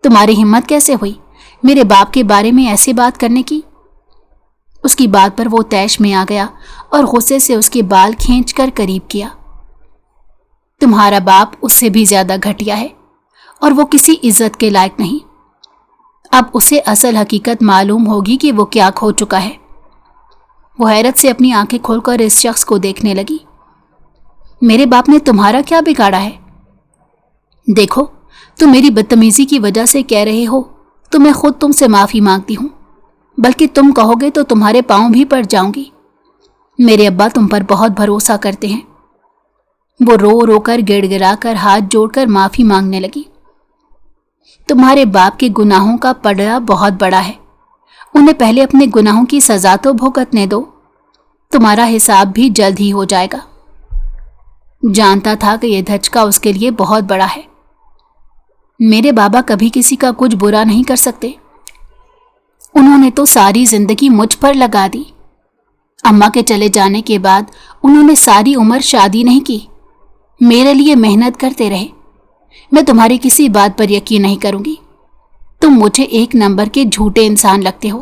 तुम्हारी हिम्मत कैसे हुई मेरे बाप के बारे में ऐसी बात करने की? उसकी बात पर वो तैश में आ गया और गुस्से से उसके बाल खींचकर करीब किया। तुम्हारा बाप उससे भी ज्यादा घटिया है और वो किसी इज्जत के लायक नहीं। अब उसे असल हकीकत मालूम होगी कि वो क्या खो चुका है। वो हैरत से अपनी आंखें खोलकर इस शख्स को देखने लगी। मेरे बाप ने तुम्हारा क्या बिगाड़ा है? देखो, तुम मेरी बदतमीजी की वजह से कह रहे हो तो मैं खुद तुमसे माफ़ी मांगती हूँ, बल्कि तुम कहोगे तो तुम्हारे पाँव भी पड़ जाऊंगी। मेरे अब्बा तुम पर बहुत भरोसा करते हैं। वो रो रो कर गिड़गिड़ा कर हाथ जोड़कर माफ़ी मांगने लगी। तुम्हारे बाप के गुनाहों का पलड़ा बहुत बड़ा है, उन्हें पहले अपने गुनाहों की सज़ा तो भुगतने दो, तुम्हारा हिसाब भी जल्द ही हो जाएगा। जानता था कि यह धचका उसके लिए बहुत बड़ा है। मेरे बाबा कभी किसी का कुछ बुरा नहीं कर सकते। उन्होंने तो सारी जिंदगी मुझ पर लगा दी। अम्मा के चले जाने के बाद उन्होंने सारी उम्र शादी नहीं की, मेरे लिए मेहनत करते रहे। मैं तुम्हारी किसी बात पर यकीन नहीं करूंगी। तुम मुझे एक नंबर के झूठे इंसान लगते हो।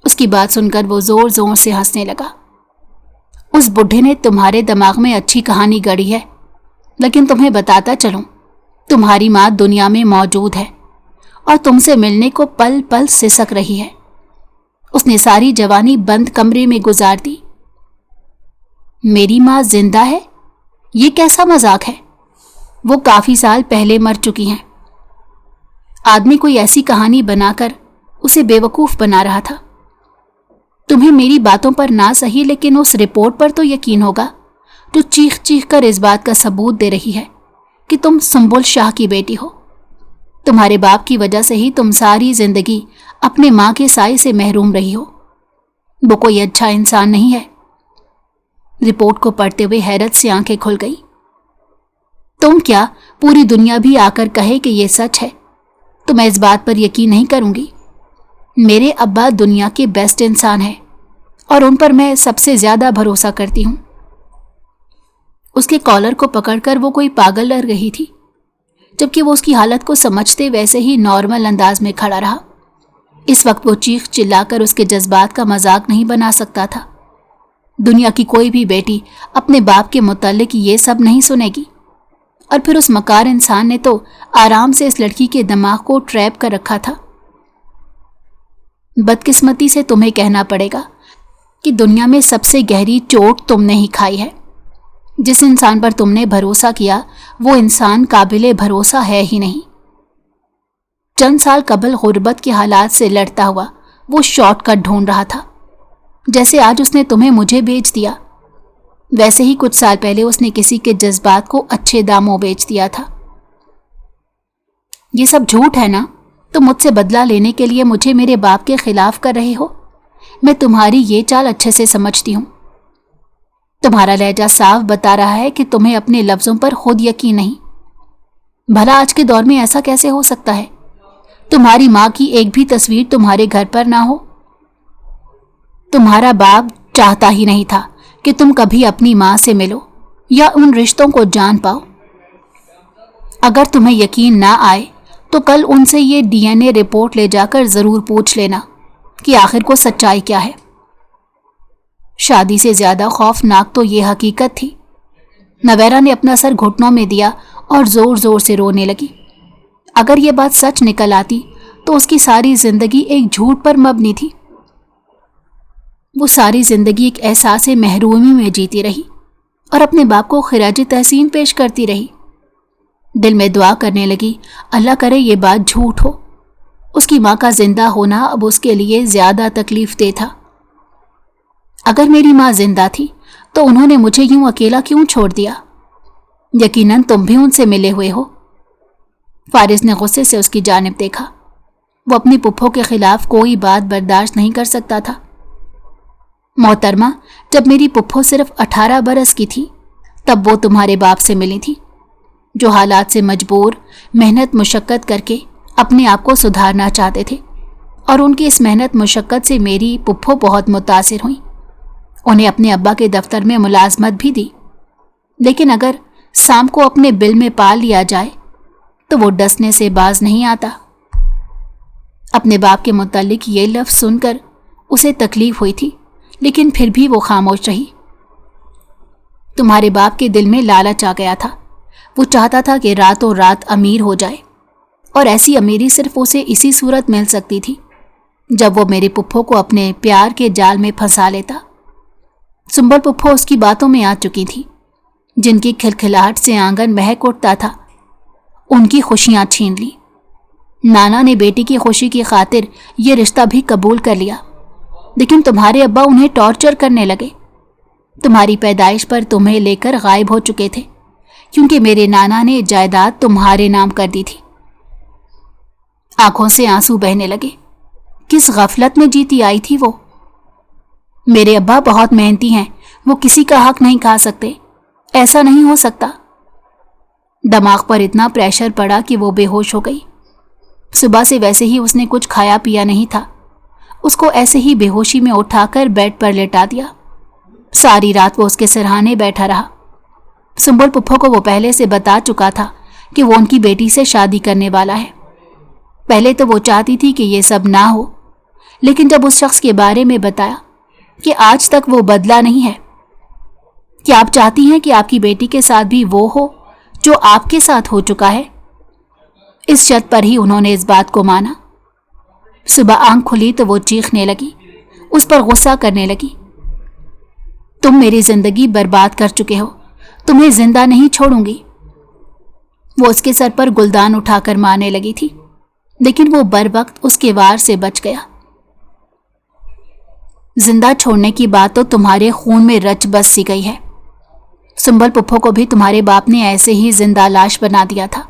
उसकी बात सुनकर वो जोर जोर से हंसने लगा। उस बुढ़े ने तुम्हारे दिमाग में अच्छी कहानी गढ़ी है, लेकिन तुम्हें बताता चलूं, तुम्हारी माँ दुनिया में मौजूद है और तुमसे मिलने को पल पल सिसक रही है। उसने सारी जवानी बंद कमरे में गुजार दी। मेरी माँ जिंदा है? ये कैसा मजाक है? वो काफी साल पहले मर चुकी हैं। आदमी कोई ऐसी कहानी बनाकर उसे बेवकूफ बना रहा था। तुम्हें मेरी बातों पर ना सही, लेकिन उस रिपोर्ट पर तो यकीन होगा जो चीख चीख कर इस बात का सबूत दे रही है कि तुम सुंबुल शाह की बेटी हो। तुम्हारे बाप की वजह से ही तुम सारी जिंदगी अपने माँ के साए से महरूम रही हो। वो कोई अच्छा इंसान नहीं है। रिपोर्ट को पढ़ते हुए हैरत से आंखें खुल गई। तुम क्या, पूरी दुनिया भी आकर कहे कि ये सच है तो मैं इस बात पर यकीन नहीं करूंगी। मेरे अब्बा दुनिया के बेस्ट इंसान हैं और उन पर मैं सबसे ज्यादा भरोसा करती हूँ। उसके कॉलर को पकड़कर वो कोई पागल लग रही थी, जबकि वो उसकी हालत को समझते वैसे ही नॉर्मल अंदाज में खड़ा रहा। इस वक्त वो चीख चिल्लाकर उसके जज्बात का मजाक नहीं बना सकता था। दुनिया की कोई भी बेटी अपने बाप के मुताल्लिक ये सब नहीं सुनेगी। और फिर उस मकार इंसान ने तो आराम से इस लड़की के दिमाग को ट्रैप कर रखा था। बदकिस्मती से तुम्हें कहना पड़ेगा कि दुनिया में सबसे गहरी चोट तुमने ही खाई है। जिस इंसान पर तुमने भरोसा किया वो इंसान काबिले भरोसा है ही नहीं। चंद साल कबल गुर्बत के हालात से लड़ता हुआ वो शॉर्टकट ढूंढ रहा था। जैसे आज उसने तुम्हें मुझे बेच दिया, वैसे ही कुछ साल पहले उसने किसी के जज्बात को अच्छे दामों बेच दिया था। ये सब झूठ है ना? तो मुझसे बदला लेने के लिए मुझे मेरे बाप के खिलाफ कर रहे हो। मैं तुम्हारी ये चाल अच्छे से समझती हूँ। तुम्हारा लहजा साफ बता रहा है कि तुम्हें अपने लफ्जों पर खुद यकीन नहीं। भला आज के दौर में ऐसा कैसे हो सकता है? तुम्हारी माँ की एक भी तस्वीर तुम्हारे घर पर ना हो। तुम्हारा बाप चाहता ही नहीं था कि तुम कभी अपनी माँ से मिलो या उन रिश्तों को जान पाओ। अगर तुम्हें यकीन ना आए तो कल उनसे ये डीएनए रिपोर्ट ले जाकर जरूर पूछ लेना कि आखिर को सच्चाई क्या है। शादी से ज्यादा खौफनाक तो ये हकीकत थी। नवेरा ने अपना सर घुटनों में दिया और जोर जोर से रोने लगी। अगर ये बात सच निकल आती तो उसकी सारी जिंदगी एक झूठ पर मबनी थी। वो सारी जिंदगी एक एहसास महरूमी में जीती रही और अपने बाप को खिराज तहसीन पेश करती रही। दिल में दुआ करने लगी, अल्लाह करे ये बात झूठ हो। उसकी माँ का जिंदा होना अब उसके लिए ज्यादा तकलीफ दे था। अगर मेरी माँ जिंदा थी तो उन्होंने मुझे यूं अकेला क्यों छोड़ दिया? यकीनन तुम भी उनसे मिले हुए हो। फारिस ने गुस्से से उसकी जानिब देखा। वो अपनी पुप्पो के खिलाफ कोई बात बर्दाश्त नहीं कर सकता था। मोहतरमा, जब मेरी पुप्पो सिर्फ 18 बरस की थी तब वो तुम्हारे बाप से मिली थी, जो हालात से मजबूर मेहनत मुशक्कत करके अपने आप को सुधारना चाहते थे। और उनकी इस मेहनत मुशक्कत से मेरी पुप्पो बहुत मुतासिर हुई। उन्हें अपने अब्बा के दफ्तर में मुलाजमत भी दी, लेकिन अगर सांप को अपने बिल में पाल लिया जाए तो वो डसने से बाज नहीं आता। अपने बाप के मुतालिक ये लफ्ज़ सुनकर उसे तकलीफ हुई थी, लेकिन फिर भी वो खामोश रही। तुम्हारे बाप के दिल में लालच आ गया था। वो चाहता था कि रातों रात अमीर हो जाए, और ऐसी अमीरी सिर्फ उसे इसी सूरत मिल सकती थी जब वो मेरी पुप्पो को अपने प्यार के जाल में फंसा लेता। सुंबल पुप्पो उसकी बातों में आ चुकी थी। जिनकी खिलखिलाहट से आंगन महक उठता था, उनकी खुशियां छीन ली। नाना ने बेटी की खुशी की खातिर ये रिश्ता भी कबूल कर लिया, लेकिन तुम्हारे अब्बा उन्हें टॉर्चर करने लगे। तुम्हारी पैदाइश पर तुम्हें लेकर गायब हो चुके थे, क्योंकि मेरे नाना ने जायदाद तुम्हारे नाम कर दी थी। आंखों से आंसू बहने लगे। किस गफलत में जीती आई थी वो। मेरे अब्बा बहुत मेहनती हैं, वो किसी का हक नहीं खा सकते, ऐसा नहीं हो सकता। दिमाग पर इतना प्रेशर पड़ा कि वो बेहोश हो गई। सुबह से वैसे ही उसने कुछ खाया पिया नहीं था। उसको ऐसे ही बेहोशी में उठाकर बेड पर लेटा दिया। सारी रात वो उसके सिरहाने बैठा रहा। सुंबल पुप्पो को वो पहले से बता चुका था कि वो उनकी बेटी से शादी करने वाला है। पहले तो वो चाहती थी कि ये सब ना हो, लेकिन जब उस शख्स के बारे में बताया कि आज तक वो बदला नहीं है, कि आप चाहती हैं कि आपकी बेटी के साथ भी वो हो जो आपके साथ हो चुका है, इस शर्त पर ही उन्होंने इस बात को माना। सुबह आंख खुली तो वो चीखने लगी, उस पर गुस्सा करने लगी। तुम मेरी जिंदगी बर्बाद कर चुके हो, तुम्हें जिंदा नहीं छोड़ूंगी। वो उसके सर पर गुलदान उठाकर मारने लगी थी, लेकिन वो बर वक्त उसके वार से बच गया। जिंदा छोड़ने की बात तो तुम्हारे खून में रच बस सी गई है। सुंबल पुप्पो को भी तुम्हारे बाप ने ऐसे ही जिंदा लाश बना दिया था।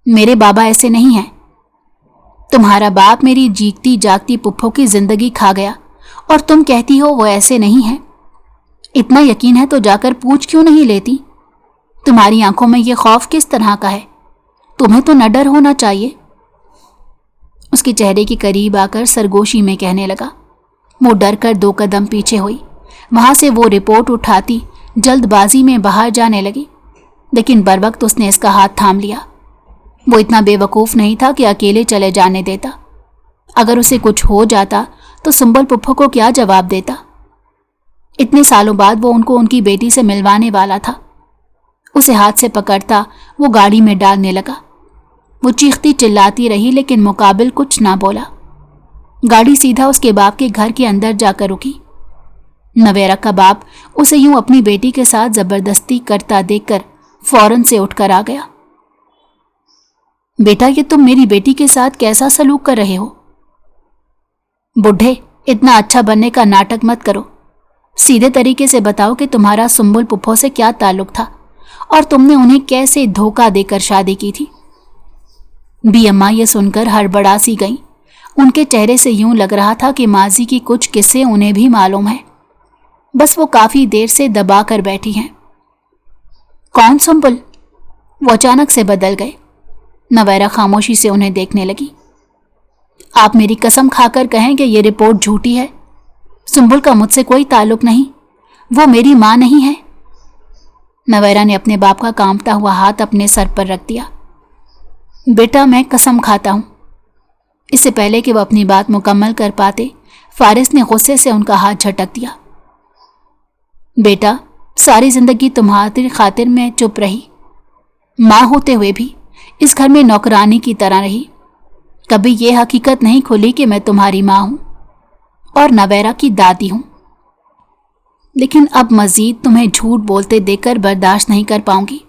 मेरे बाबा ऐसे नहीं हैं। तुम्हारा बाप मेरी जीती जागती पुप्पो की जिंदगी खा गया और तुम कहती हो वो ऐसे नहीं है। इतना यकीन है तो जाकर पूछ क्यों नहीं लेती? तुम्हारी आंखों में ये खौफ किस तरह का है? तुम्हें तो न डर होना चाहिए। उसके चेहरे के करीब आकर सरगोशी में कहने लगा। वो डर कर 2 कदम पीछे हुई। वहां से वो रिपोर्ट उठाती जल्दबाजी में बाहर जाने लगी, लेकिन बर वक्त उसने इसका हाथ थाम लिया। वो इतना बेवकूफ़ नहीं था कि अकेले चले जाने देता। अगर उसे कुछ हो जाता तो सुंबल पुप्पो को क्या जवाब देता? इतने सालों बाद वो उनको उनकी बेटी से मिलवाने वाला था। उसे हाथ से पकड़ता वो गाड़ी में डालने लगा। वो चीखती चिल्लाती रही, लेकिन मुकाबिल कुछ ना बोला। गाड़ी सीधा उसके बाप के घर के अंदर जाकर रुकी। नवेरा का बाप उसे यूं अपनी बेटी के साथ जबरदस्ती करता देखकर फौरन से उठकर आ गया। बेटा, ये तुम मेरी बेटी के साथ कैसा सलूक कर रहे हो? बुढ़े, इतना अच्छा बनने का नाटक मत करो। सीधे तरीके से बताओ कि तुम्हारा सुंबल पुप्पो से क्या ताल्लुक था और तुमने उन्हें कैसे धोखा देकर शादी की थी। बी अम्मा ये सुनकर हड़बड़ा सी गईं। उनके चेहरे से यूं लग रहा था कि माजी की कुछ किस्से उन्हें भी मालूम है, बस वो काफी देर से दबा कर बैठी हैं। कौन सुंबल? वो अचानक से बदल गए। नवेरा खामोशी से उन्हें देखने लगी। आप मेरी कसम खाकर कहें कि ये रिपोर्ट झूठी है। सुंबल का मुझसे कोई ताल्लुक नहीं, वो मेरी माँ नहीं है। नवेरा ने अपने बाप का कांपता हुआ हाथ अपने सर पर रख दिया। बेटा, मैं कसम खाता हूं। इससे पहले कि वो अपनी बात मुकम्मल कर पाते, फारिस ने गुस्से से उनका हाथ झटक दिया। बेटा, सारी जिंदगी तुम्हारी खातिर मैं चुप रही। माँ होते हुए भी इस घर में नौकरानी की तरह रही। कभी ये हकीकत नहीं खुली कि मैं तुम्हारी माँ हूं और नवेरा की दादी हूं। लेकिन अब मजीद तुम्हें झूठ बोलते देखकर बर्दाश्त नहीं कर पाऊंगी।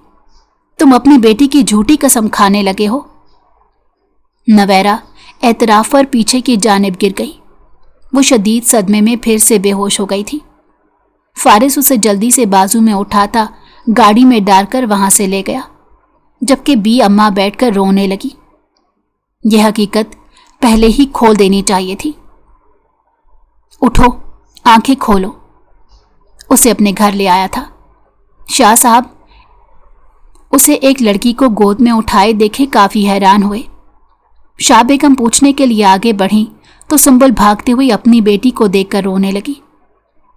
तुम अपनी बेटी की झूठी कसम खाने लगे हो। नवेरा एतराफ पर पीछे की जानिब गिर गई। वो शदीद सदमे में फिर से बेहोश हो गई थी। फारिस उसे जल्दी से बाजू में उठाता गाड़ी में डालकर वहां से ले गया, जबकि बी अम्मा बैठकर रोने लगी। यह हकीकत पहले ही खोल देनी चाहिए थी। उठो, आंखें खोलो। उसे अपने घर ले आया था। शाह साहब उसे एक लड़की को गोद में उठाए देखे काफी हैरान हुए। शाह बेगम पूछने के लिए आगे बढ़ी तो सुंबल भागते हुए अपनी बेटी को देखकर रोने लगी।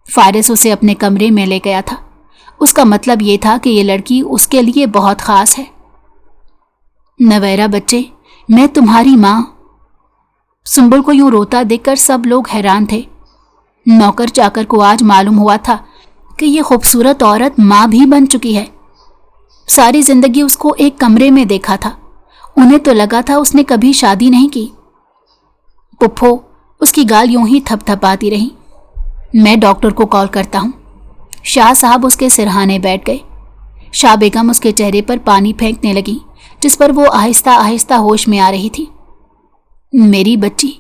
फारिस उसे अपने कमरे में ले गया था। उसका मतलब ये था कि ये लड़की उसके लिए बहुत खास है। नवेरा बच्चे, मैं तुम्हारी माँ। सुंबल को यूं रोता देखकर सब लोग हैरान थे। नौकर चाकर को आज मालूम हुआ था कि ये खूबसूरत औरत माँ भी बन चुकी है। सारी जिंदगी उसको एक कमरे में देखा था। उन्हें तो लगा था उसने कभी शादी नहीं की। पुप्पो उसकी गाल यूं ही थपथपाती रही। मैं डॉक्टर को कॉल करता हूँ। शाह साहब उसके सिरहाने बैठ गए। शाह बेगम उसके चेहरे पर पानी फेंकने लगी, जिस पर वो आहिस्ता आहिस्ता होश में आ रही थी। मेरी बच्ची।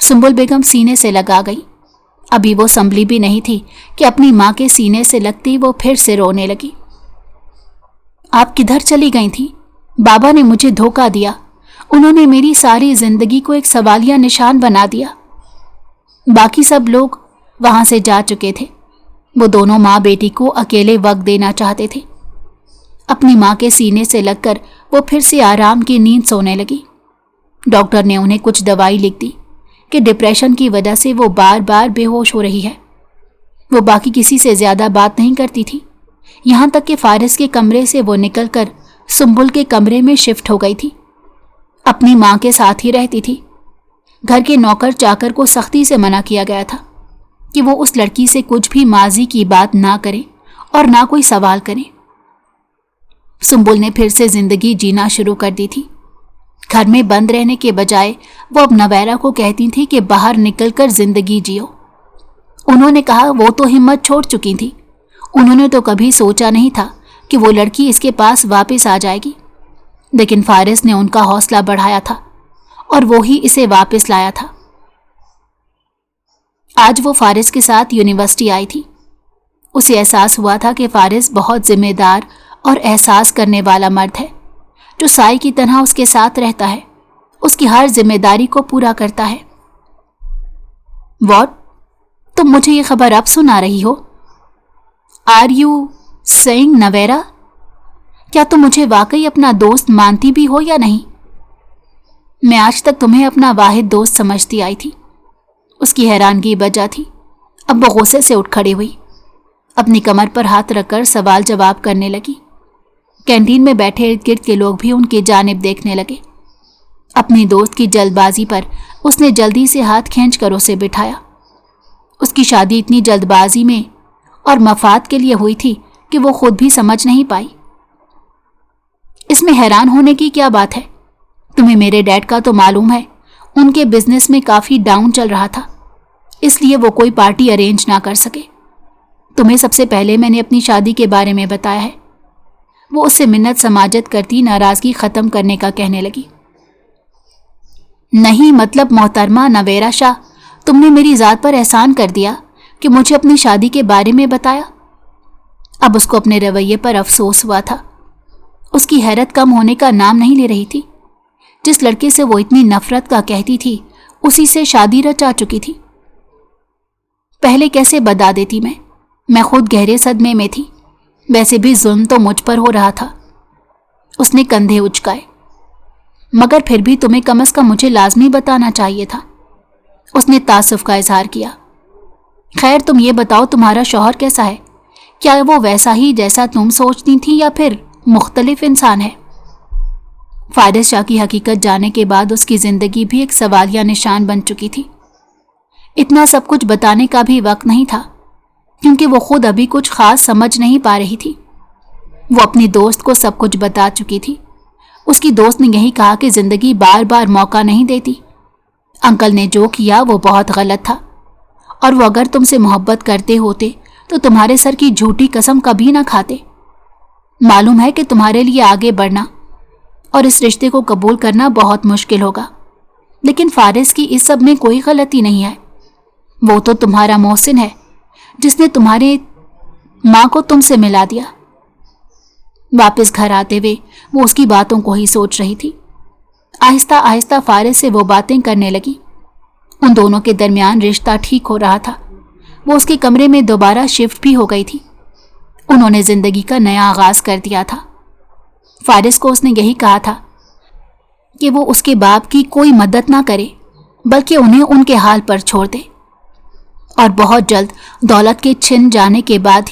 सुंबुल बेगम सीने से लगा गई। अभी वो संभली भी नहीं थी कि अपनी माँ के सीने से लगती वो फिर से रोने लगी। आप किधर चली गई थी? बाबा ने मुझे धोखा दिया। उन्होंने मेरी सारी जिंदगी को एक सवालिया निशान बना दिया। बाकी सब लोग वहां से जा चुके थे। वो दोनों माँ बेटी को अकेले वक्त देना चाहते थे। अपनी माँ के सीने से लगकर वो फिर से आराम की नींद सोने लगी। डॉक्टर ने उन्हें कुछ दवाई लिख दी कि डिप्रेशन की वजह से वो बार बार बेहोश हो रही है। वो बाकी किसी से ज्यादा बात नहीं करती थी, यहाँ तक कि फारिस के कमरे से वो निकलकर सुंबुल के कमरे में शिफ्ट हो गई थी। अपनी माँ के साथ ही रहती थी। घर के नौकर चाकर को सख्ती से मना किया गया था कि वो उस लड़की से कुछ भी माजी की बात ना करें और ना कोई सवाल करें। सुंबुल ने फिर से जिंदगी जीना शुरू कर दी थी। घर में बंद रहने के बजाय वो अब नवैरा को कहती थी कि बाहर निकलकर जिंदगी जियो। उन्होंने कहा वो तो हिम्मत छोड़ चुकी थी। उन्होंने तो कभी सोचा नहीं था कि वो लड़की इसके पास वापस आ जाएगी, लेकिन फारिस ने उनका हौसला बढ़ाया था और वो ही इसे वापस लाया था। आज वो फारिस के साथ यूनिवर्सिटी आई थी। उसे एहसास हुआ था कि फारिस बहुत जिम्मेदार और एहसास करने वाला मर्द है, जो साई की तरह उसके साथ रहता है, उसकी हर जिम्मेदारी को पूरा करता है। व्हाट? तुम मुझे ये खबर अब सुना रही हो? Are you saying Navera? क्या तुम मुझे वाकई अपना दोस्त मानती भी हो या नहीं? मैं आज तक तुम्हें अपना वाहिद दोस्त समझती आई थी। उसकी हैरानगी बजा थी। अब वो गुस्से से उठ खड़ी हुई, अपनी कमर पर हाथ रखकर सवाल जवाब करने लगी। कैंटीन में बैठे इर्द गिर्द के लोग भी उनकी जानिब देखने लगे। अपनी दोस्त की जल्दबाजी पर उसने जल्दी से हाथ खींचकर उसे बिठाया। उसकी शादी इतनी जल्दबाजी में और मफाद के लिए हुई थी कि वो खुद भी समझ नहीं पाई। इसमें हैरान होने की क्या बात है? तुम्हें मेरे डैड का तो मालूम है, उनके बिजनेस में काफी डाउन चल रहा था, इसलिए वो कोई पार्टी अरेंज ना कर सके। तुम्हें सबसे पहले मैंने अपनी शादी के बारे में बताया है। वो उससे मिन्नत समाजत करती नाराजगी खत्म करने का कहने लगी। नहीं मतलब मोहतरमा नवेरा शाह, तुमने मेरी जात पर एहसान कर दिया कि मुझे अपनी शादी के बारे में बताया। अब उसको अपने रवैये पर अफसोस हुआ था। उसकी हैरत कम होने का नाम नहीं ले रही थी। जिस लड़के से वो इतनी नफरत का कहती थी, उसी से शादी रचा चुकी थी। पहले कैसे बता देती मैं खुद गहरे सदमे में थी। वैसे भी जुल्म तो मुझ पर हो रहा था। उसने कंधे उचकाए। मगर फिर भी तुम्हें कम से कम मुझे लाजमी बताना चाहिए था। उसने तासुफ का इजहार किया। खैर तुम ये बताओ, तुम्हारा शौहर कैसा है? क्या वो वैसा ही जैसा तुम सोचती थी या फिर मुख्तलिफ इंसान है? फारिस शाह की हकीकत जाने के बाद उसकी जिंदगी भी एक सवालिया निशान बन चुकी थी। इतना सब कुछ बताने का भी वक्त नहीं था, क्योंकि वो खुद अभी कुछ खास समझ नहीं पा रही थी। वो अपनी दोस्त को सब कुछ बता चुकी थी। उसकी दोस्त ने यही कहा कि जिंदगी बार बार मौका नहीं देती। अंकल ने जो किया वो बहुत गलत था, और वो अगर तुमसे मोहब्बत करते होते तो तुम्हारे सर की झूठी कसम कभी ना खाते। मालूम है कि तुम्हारे लिए आगे बढ़ना और इस रिश्ते को कबूल करना बहुत मुश्किल होगा, लेकिन फारिस की इस सब में कोई गलती नहीं है। वो तो तुम्हारा मोहसिन है, जिसने तुम्हारे माँ को तुमसे मिला दिया। वापस घर आते हुए वो उसकी बातों को ही सोच रही थी। आहिस्ता आहिस्ता फारिस से वो बातें करने लगी। उन दोनों के दरमियान रिश्ता ठीक हो रहा था। वो उसके कमरे में दोबारा शिफ्ट भी हो गई थी। उन्होंने जिंदगी का नया आगाज कर दिया था। फारिस को उसने यही कहा था कि वो उसके बाप की कोई मदद ना करे, बल्कि उन्हें उनके हाल पर छोड़ दे। और बहुत जल्द दौलत के छिन जाने के बाद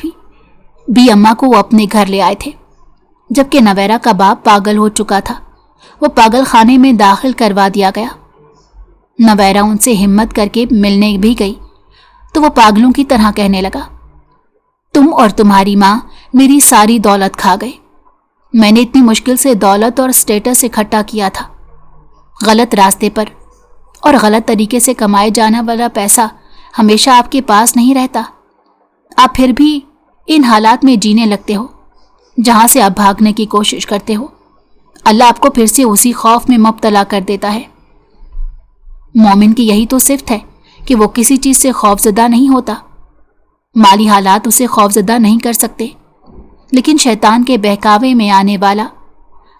भी अम्मा को वो अपने घर ले आए थे। जबकि नवेरा का बाप पागल हो चुका था, वो पागल खाने में दाखिल करवा दिया गया। नवेरा उनसे हिम्मत करके मिलने भी गई तो वो पागलों की तरह कहने लगा, तुम और तुम्हारी माँ मेरी सारी दौलत खा गए। मैंने इतनी मुश्किल से दौलत और स्टेटस इकट्ठा किया था, गलत रास्ते पर, और गलत तरीके से कमाए जाने वाला पैसा हमेशा आपके पास नहीं रहता। आप फिर भी ان حالات میں جینے لگتے ہو جہاں سے آپ بھاگنے کی کوشش کرتے ہو، اللہ آپ کو پھر سے اسی خوف میں مبتلا کر دیتا ہے۔ مومن کی یہی تو صفت ہے کہ وہ کسی چیز سے خوف زدہ نہیں ہوتا۔ مالی حالات اسے خوف زدہ نہیں کر سکتے، لیکن شیطان کے بہکاوے میں آنے والا،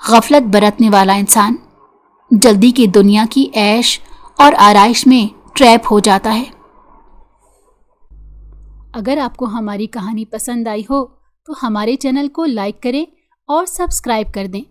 غفلت برتنے والا انسان جلدی کی دنیا کی عیش اور آرائش میں ٹریپ ہو جاتا ہے۔ اگر آپ کو ہماری کہانی پسند آئی ہو تو ہمارے چینل کو لائک کریں اور سبسکرائب کر دیں۔